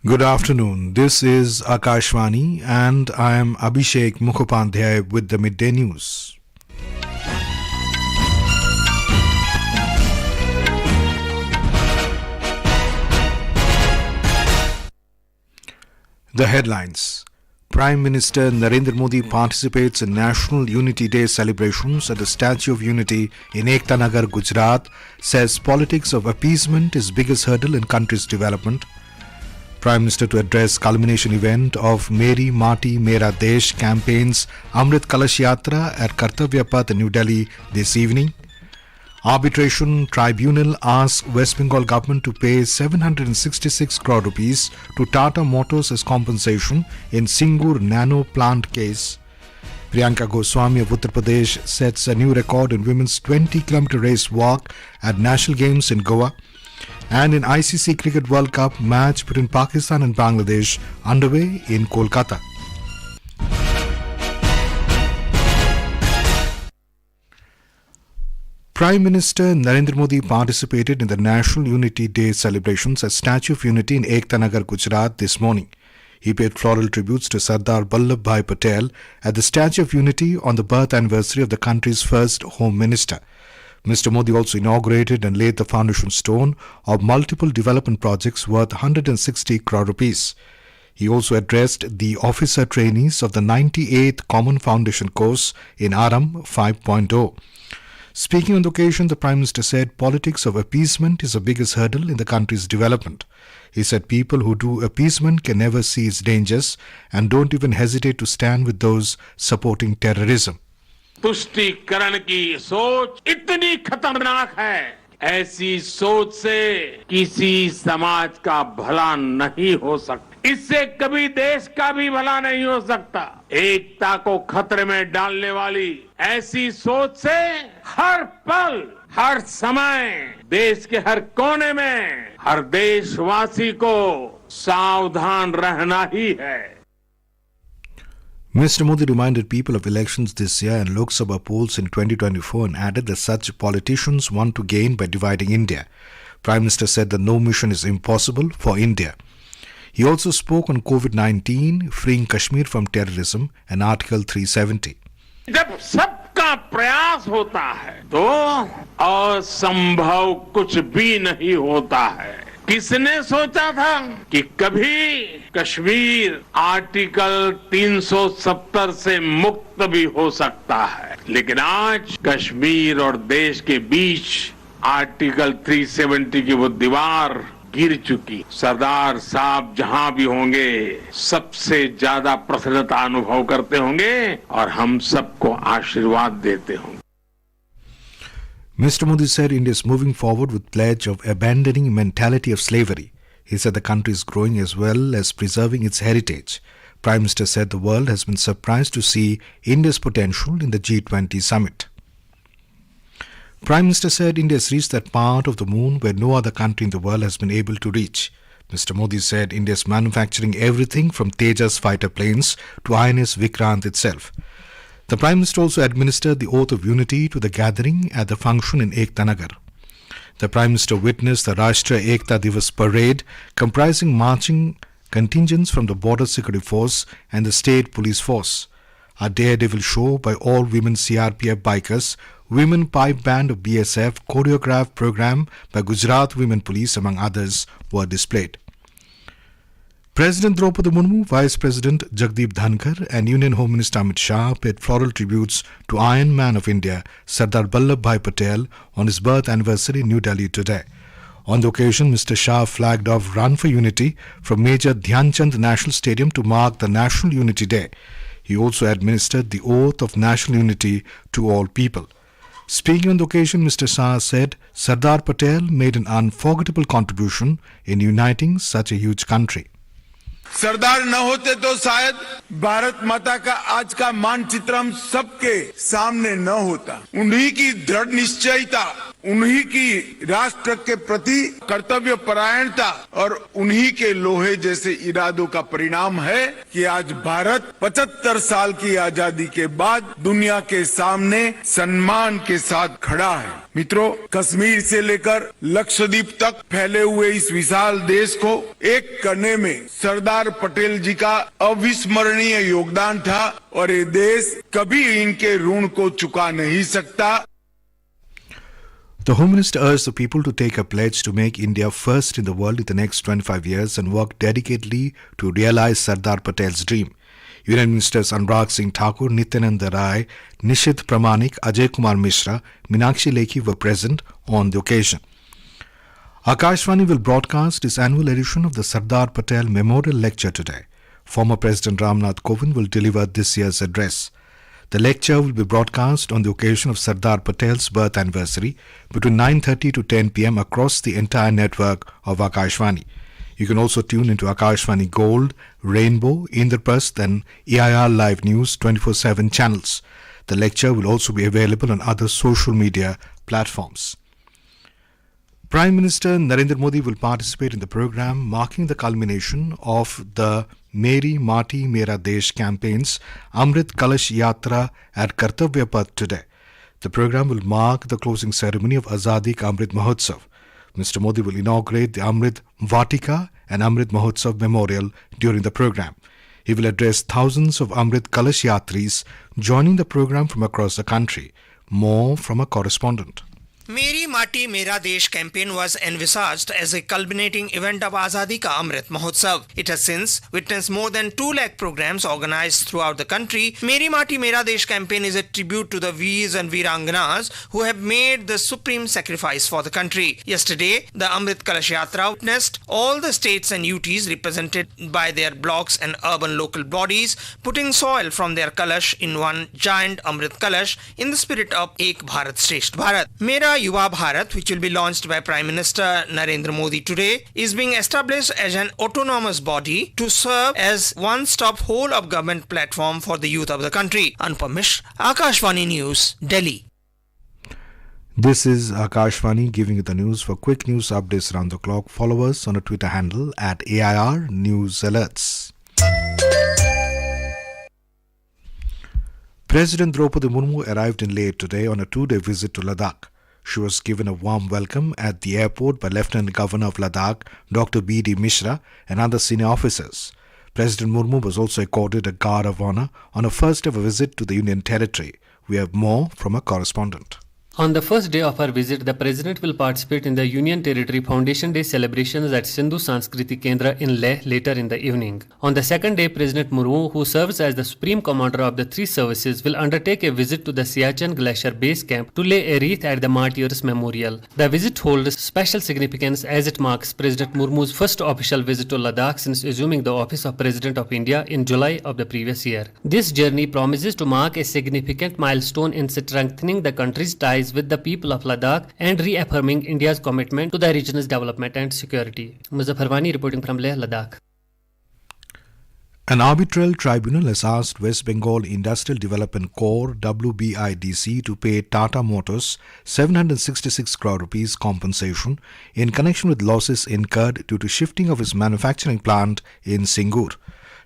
Good afternoon. This is Akashvani and I am Abhishek Mukhopadhyay with the midday news. The headlines. Prime Minister Narendra Modi participates in National Unity Day celebrations at the Statue of Unity in Ekta Nagar, Gujarat, says politics of appeasement is biggest hurdle in country's development. Prime Minister to address culmination event of Meri Maati Mera Desh campaign's Amrit Kalash Yatra at Kartavya Path in New Delhi this evening. Arbitration tribunal asks West Bengal Government to pay 766 crore rupees to Tata Motors as compensation in Singur Nano plant case. Priyanka Goswami of Uttar Pradesh sets a new record in women's 20-kilometer race walk at National Games in Goa. And in ICC Cricket World Cup match between Pakistan and Bangladesh underway in Kolkata. Prime Minister Narendra Modi participated in the National Unity Day celebrations at Statue of Unity in Ekta Nagar, Gujarat this morning. He paid floral tributes to Sardar Vallabhbhai Patel at the Statue of Unity on the birth anniversary of the country's first Home Minister. Mr. Modi also inaugurated and laid the foundation stone of multiple development projects worth 160 crore rupees. He also addressed the officer trainees of the 98th Common Foundation course in Aram 5.0. Speaking on the occasion, the Prime Minister said politics of appeasement is the biggest hurdle in the country's development. He said people who do appeasement can never see its dangers and don't even hesitate to stand with those supporting terrorism. तुष्टीकरण की सोच इतनी खतरनाक है, ऐसी सोच से किसी समाज का भला नहीं हो सकता, इससे कभी देश का भी भला नहीं हो सकता। एकता को खतरे में डालने वाली ऐसी सोच से हर पल, हर समय देश के हर कोने में हर देशवासी को सावधान रहना ही है। Mr. Modi reminded people of elections this year and Lok Sabha polls in 2024 and added that such politicians want to gain by dividing India. Prime Minister said that no mission is impossible for India. He also spoke on COVID-19, freeing Kashmir from terrorism and Article 370. जब सबका प्रयास होता है तो असंभव कुछ भी नहीं होता है। किसने सोचा था कि कभी कश्मीर आर्टिकल 370 से मुक्त भी हो सकता है, लेकिन आज कश्मीर और देश के बीच आर्टिकल 370 की वो दीवार गिर चुकी। सरदार साहब जहां भी होंगे सबसे ज्यादा प्रसन्नता अनुभव करते होंगे और हम सबको आशीर्वाद देते होंगे। Mr. Modi said India is moving forward with pledge of abandoning mentality of slavery. He said the country is growing as well as preserving its heritage. Prime Minister said the world has been surprised to see India's potential in the G20 summit. Prime Minister said India has reached that part of the moon where no other country in the world has been able to reach. Mr. Modi said India is manufacturing everything from Tejas fighter planes to INS Vikrant itself. The Prime Minister also administered the oath of unity to the gathering at the function in Ekta Nagar. The Prime Minister witnessed the Rashtriya Ekta Divas parade comprising marching contingents from the Border Security Force and the State Police Force. A daredevil show by all women CRPF bikers, women pipe band of BSF, choreographed program by Gujarat Women Police among others were displayed. President Draupadi Murmu, Vice President Jagdeep Dhankar and Union Home Minister Amit Shah paid floral tributes to Iron Man of India, Sardar Vallabhbhai Patel, on his birth anniversary in New Delhi today. On the occasion, Mr. Shah flagged off Run for Unity from Major Dhyan Chand National Stadium to mark the National Unity Day. He also administered the oath of national unity to all people. Speaking on the occasion, Mr. Shah said Sardar Patel made an unforgettable contribution in uniting such a huge country. सरदार न होते तो शायद भारत माता का आज का मानचित्र हम सबके सामने न होता। उन्हीं की दृढ़ निश्चयता, उन्हीं की राष्ट्र के प्रति कर्तव्य परायणता और उन्हीं के लोहे जैसे इरादों का परिणाम है कि आज भारत 75 साल की आजादी के बाद दुनिया के सामने सम्मान के साथ खड़ा है। मित्रों, कश्मीर से लेकर लक्षद्वीप तक फैले हुए इस विशाल देश को एक करने में सरदार पटेल जी का अविस्मरणीय योगदान था और ये देश कभी इनके ऋण को चुका नहीं सकता. The Home Minister urged the people to take a pledge to make India first in the world in the next 25 years and work dedicatedly to realize Sardar Patel's dream. Union Ministers Anurag Singh Thakur, Nityananda Rai, Nishith Pramanik, Ajay Kumar Mishra, Meenakshi Lekhi were present on the occasion. Akashvani will broadcast its annual edition of the Sardar Patel Memorial Lecture today. Former President Ramnath Kovind will deliver this year's address. The lecture will be broadcast on the occasion of Sardar Patel's birth anniversary between 9:30 to 10 p.m. across the entire network of Akashvani. You can also tune into Akashvani Gold, Rainbow, Indraprasth and EIR Live News 24/7 channels. The lecture will also be available on other social media platforms. Prime Minister Narendra Modi will participate in the program marking the culmination of the Meri Maati Mera Desh campaign's Amrit Kalash Yatra at Kartavya Path today. The program will mark the closing ceremony of Azadi Ka Amrit Mahotsav. Mr. Modi will inaugurate the Amrit Vatika and Amrit Mahotsav Memorial during the program. He will address thousands of Amrit Kalash Yatris joining the program from across the country. More from a correspondent. Meri Maati Mera Desh campaign was envisaged as a culminating event of Azadi Ka Amrit Mahotsav. It has since witnessed more than 2 lakh programs organized throughout the country. Meri Maati Mera Desh campaign is a tribute to the Veers and Veeranganas who have made the supreme sacrifice for the country. Yesterday, the Amrit Kalash Yatra witnessed all the states and UTs represented by their blocks and urban local bodies putting soil from their Kalash in one giant Amrit Kalash in the spirit of Ek Bharat Shresth Bharat. Mera Yuva Bharat, which will be launched by Prime Minister Narendra Modi today, is being established as an autonomous body to serve as one-stop whole of government platform for the youth of the country. Anupam Mishra, Akashvani News, Delhi. This is Akashvani giving you the news. For quick news updates around the clock, follow us on a Twitter handle at AIR News Alerts. President Draupadi Murmu arrived in Leh today on a 2-day visit to Ladakh. She was given a warm welcome at the airport by Lieutenant Governor of Ladakh, Dr. B.D. Mishra, and other senior officers. President Murmu was also accorded a Guard of Honor on her first-ever visit to the Union Territory. We have more from a correspondent. On the first day of her visit, the President will participate in the Union Territory Foundation Day celebrations at Sindhu Sanskriti Kendra in Leh later in the evening. On the second day, President Murmu, who serves as the Supreme Commander of the 3 services, will undertake a visit to the Siachen Glacier Base Camp to lay a wreath at the Martyrs Memorial. The visit holds special significance as it marks President Murmu's first official visit to Ladakh since assuming the office of President of India in July of the previous year. This journey promises to mark a significant milestone in strengthening the country's ties with the people of Ladakh and reaffirming India's commitment to the region's development and security. Muzaffar Wani reporting from Leh, Ladakh. An arbitral tribunal has asked West Bengal Industrial Development Corps WBIDC to pay Tata Motors 766 crore rupees compensation in connection with losses incurred due to shifting of its manufacturing plant in Singur.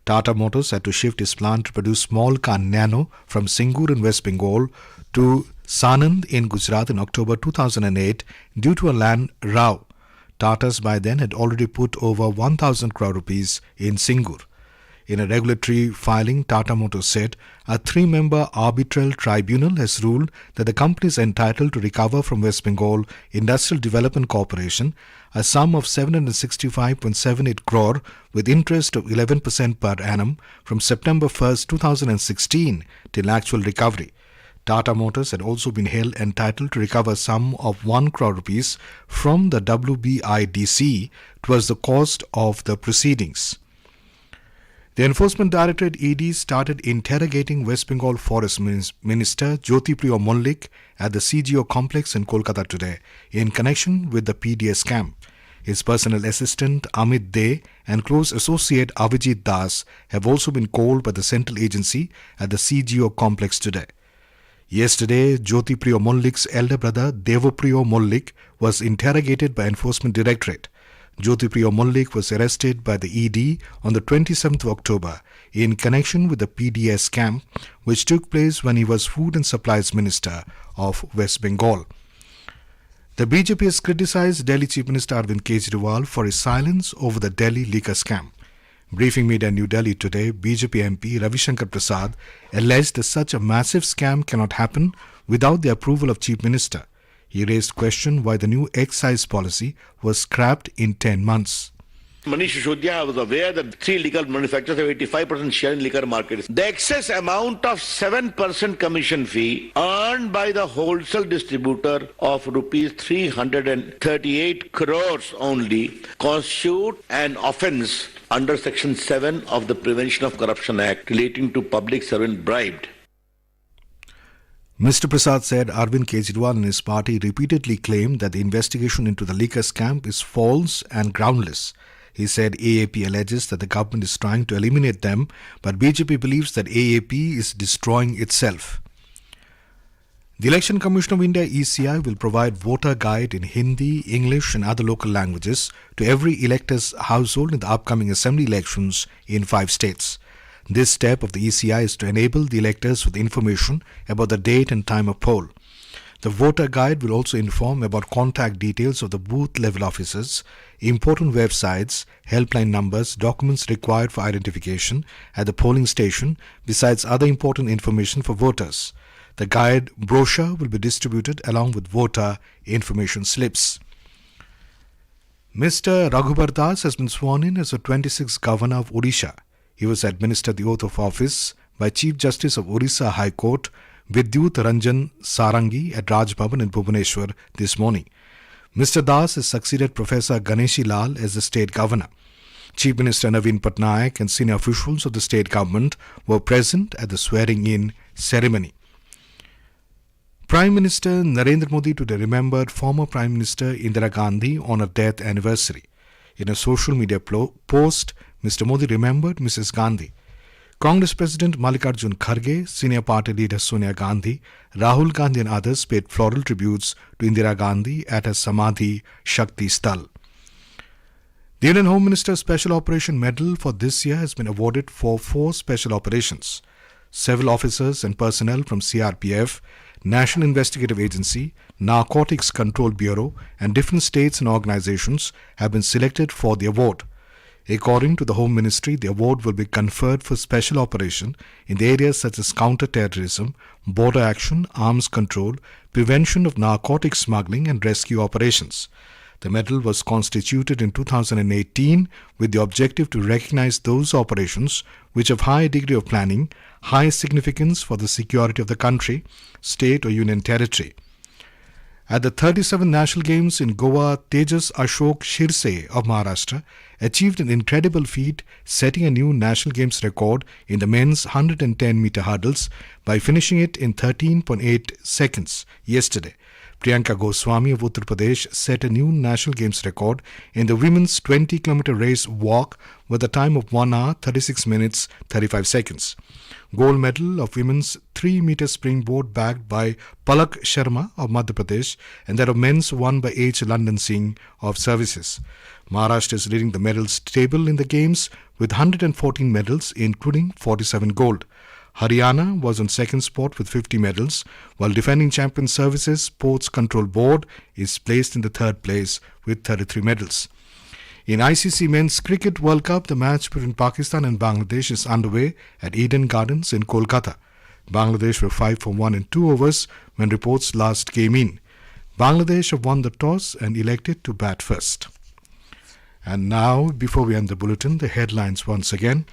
Tata Motors had to shift its plant to produce small car Nano from Singur in West Bengal to Sanand in Gujarat in October 2008 due to a land row. Tatas by then had already put over 1,000 crore rupees in Singur. In a regulatory filing, Tata Motors said a 3-member arbitral tribunal has ruled that the company is entitled to recover from West Bengal Industrial Development Corporation a sum of 765.78 crore with interest of 11% per annum from September 1, 2016 till actual recovery. Tata Motors had also been held entitled to recover a sum of 1 crore rupees from the WBIDC towards the cost of the proceedings. The Enforcement Directorate ED started interrogating West Bengal Forest Minister Jyotipriya Mollik at the CGO complex in Kolkata today in connection with the PDS scam. His personal assistant Amit De and close associate Avijit Das have also been called by the central agency at the CGO complex today. Yesterday, Jyotipriya Mollik's elder brother Devopriya Mollik was interrogated by Enforcement Directorate. Jyotipriya Mollik was arrested by the ED on the 27th of October in connection with the PDS scam, which took place when he was Food and Supplies Minister of West Bengal. The BJP has criticized Delhi Chief Minister Arvind Kejriwal for his silence over the Delhi liquor scam. Briefing media in New Delhi today, BJP MP Ravi Shankar Prasad alleged that such a massive scam cannot happen without the approval of Chief Minister. He raised question why the new excise policy was scrapped in 10 months. Manish Shodhya was aware that 3 liquor manufacturers have 85% share in liquor market. The excess amount of 7% commission fee earned by the wholesale distributor of rupees 338 crores only constitute an offence under Section 7 of the Prevention of Corruption Act relating to public servant bribed. Mr. Prasad said Arvind Kejriwal and his party repeatedly claimed that the investigation into the liquor scam is false and groundless. He said AAP alleges that the government is trying to eliminate them, but BJP believes that AAP is destroying itself. The Election Commission of India ECI will provide voter guide in Hindi, English and other local languages to every elector's household in the upcoming assembly elections in 5 states. This step of the ECI is to enable the electors with information about the date and time of poll. The voter guide will also inform about contact details of the booth level officers, important websites, helpline numbers, documents required for identification at the polling station, besides other important information for voters. The guide brochure will be distributed along with voter information slips. Mr. Raghubar Das has been sworn in as the 26th Governor of Odisha. He was administered the oath of office by Chief Justice of Odisha High Court, Vidyut Ranjan Sarangi at Raj Bhavan in Bhubaneswar this morning. Mr. Das has succeeded Professor Ganeshi Lal as the state governor. Chief Minister Naveen Patnaik and senior officials of the state government were present at the swearing-in ceremony. Prime Minister Narendra Modi today remembered former Prime Minister Indira Gandhi on her death anniversary. In a social media post, Mr. Modi remembered Mrs. Gandhi. Congress President Mallikarjun Kharge, senior party leader Sonia Gandhi, Rahul Gandhi and others paid floral tributes to Indira Gandhi at her Samadhi Shakti Sthal. The Indian Home Minister's Special Operation Medal for this year has been awarded for 4 special operations. Several officers and personnel from CRPF, National Investigative Agency, Narcotics Control Bureau and different states and organizations have been selected for the award. According to the Home Ministry, the award will be conferred for special operation in the areas such as counter-terrorism, border action, arms control, prevention of narcotic smuggling and rescue operations. The medal was constituted in 2018 with the objective to recognize those operations which have high degree of planning, high significance for the security of the country, state or union territory. At the 37th National Games in Goa, Tejas Ashok Shirse of Maharashtra achieved an incredible feat, setting a new National Games record in the men's 110-meter hurdles by finishing it in 13.8 seconds yesterday. Priyanka Goswami of Uttar Pradesh set a new National Games record in the women's 20-kilometer race walk with a time of 1 hour, 36 minutes, 35 seconds. Gold medal of women's 3-meter springboard bagged by Palak Sharma of Madhya Pradesh and that of men's won by H. London Singh of Services. Maharashtra is leading the medals table in the games with 114 medals including 47 gold. Haryana was on second spot with 50 medals, while defending champion Services Sports Control Board is placed in the third place with 33 medals. In ICC Men's Cricket World Cup, the match between Pakistan and Bangladesh is underway at Eden Gardens in Kolkata. Bangladesh were 5 for 1 in 2 overs when reports last came in. Bangladesh have won the toss and elected to bat first. And now, before we end the bulletin, the headlines once again.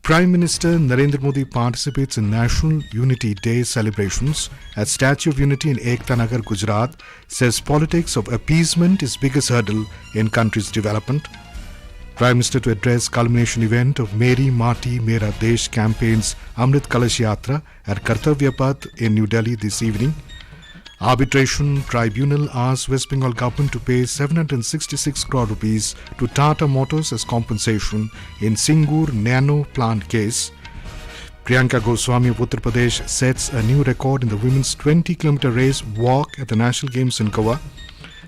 Prime Minister Narendra Modi participates in National Unity Day celebrations at Statue of Unity in Ekta Nagar, Gujarat, says politics of appeasement is biggest hurdle in country's development. Prime Minister to address culmination event of Meri Maati Mera Desh campaign's Amrit Kalash Yatra at Kartavya Path in New Delhi this evening. Arbitration tribunal asks West Bengal Government to pay 766 crore rupees to Tata Motors as compensation in Singur Nano plant case. Priyanka Goswami of Uttar Pradesh sets a new record in the women's 20-kilometer race walk at the National Games in Goa.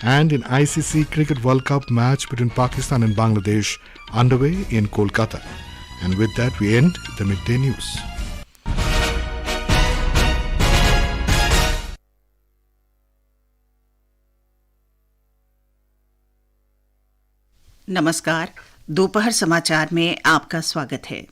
And in ICC Cricket World Cup match between Pakistan and Bangladesh underway in Kolkata. And with that we end the midday news. नमस्कार, दोपहर समाचार में आपका स्वागत है।